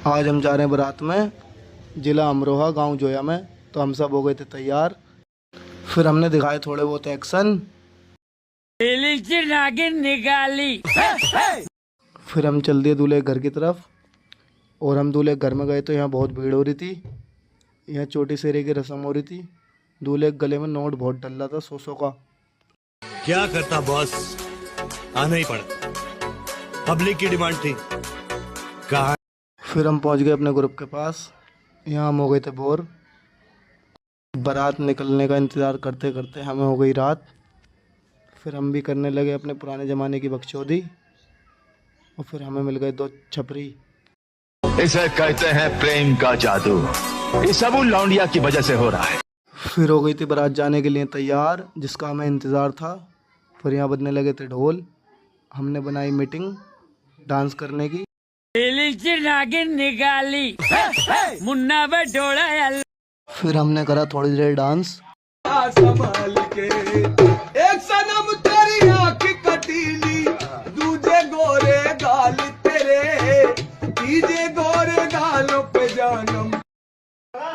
आज हम जा रहे हैं बारात में, ज़िला अमरोहा, गांव जोया में। तो हम सब हो गए थे तैयार। फिर हमने दिखाए थोड़े बहुत एक्शन। नागिन निकाली। फिर हम चल दिए दूल्हे के घर की तरफ। और हम दूल्हे के घर में गए तो यहाँ बहुत भीड़ हो रही थी। यहाँ चोटी सेरे की रस्म हो रही थी। दूल्हे के गले में नोट बहुत डल रहा था 100 का। क्या करता बॉस, आना ही पड़ा, पब्लिक की डिमांड थी। कहा। फिर हम पहुँच गए अपने ग्रुप के पास। यहाँ हम हो गए थे बोर। बारात निकलने का इंतज़ार करते करते हमें हो गई रात। फिर हम भी करने लगे अपने पुराने ज़माने की बकचोदी। और फिर हमें मिल गए 2 छपरी। इसे कहते हैं प्रेम का जादू। ये सब उन लौंडिया की वजह से हो रहा है। फिर हो गई थी बारात जाने के लिए तैयार, जिसका हमें इंतज़ार था। फिर यहाँ बजने लगे थे ढोल। हमने बनाई मीटिंग डांस करने की। नागिन निकाली। मुन्ना बटोला। फिर हमने करा थोड़ी देर डांस। संभाल के एक सनम तेरी आँख कटीली, दूजे गोरे गाल तेरे, तीजे गोरे गालों पे जानम।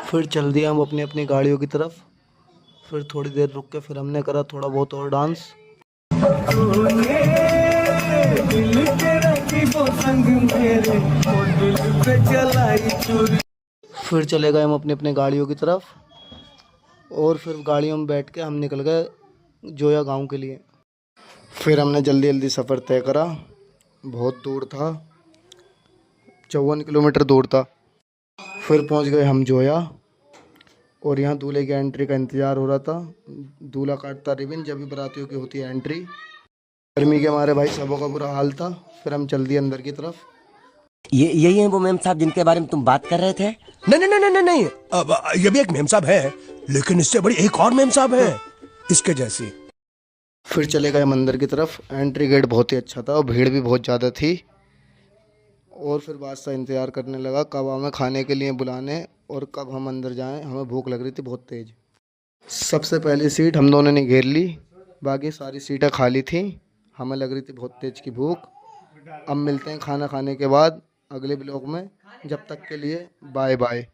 फिर चल दिया हम अपनी अपनी गाड़ियों की तरफ। फिर थोड़ी देर रुक के फिर हमने करा थोड़ा बहुत और डांस। फिर चले गए हम अपनी अपनी गाड़ियों की तरफ। और फिर गाड़ियों में बैठ के हम निकल गए जोया गांव के लिए। फिर हमने जल्दी जल्दी सफ़र तय करा। बहुत दूर था, 54 किलोमीटर दूर था। फिर पहुंच गए हम जोया। और यहाँ दूल्हे की एंट्री का इंतज़ार हो रहा था। दूल्हा काटता रिबन, जब भी बारातियों की होती है एंट्री। गर्मी के मारे भाई सबों का बुरा हाल था। फिर हम चल दिए अंदर की तरफ। ये यही है वो मेम साहब जिनके बारे में तुम बात कर रहे थे? नहीं नहीं नहीं नहीं नहीं, अब ये भी एक मेम साहब है, लेकिन इससे बड़ी एक और मेम साहब है इसके जैसी। फिर चले गए मंदिर की तरफ। एंट्री गेट बहुत ही अच्छा था और भीड़ भी बहुत ज़्यादा थी। और फिर बादशाह इंतज़ार करने लगा कब हमें खाने के लिए बुलाने और कब हम अंदर जाएं। हमें भूख लग रही थी बहुत तेज़। सबसे पहली सीट हम दोनों ने घेर ली, बाकी सारी सीटें खाली थी। हमें लग रही थी बहुत तेज़ की भूख। अब मिलते हैं खाना खाने के बाद अगले ब्लॉग में। जब तक के लिए बाय बाय।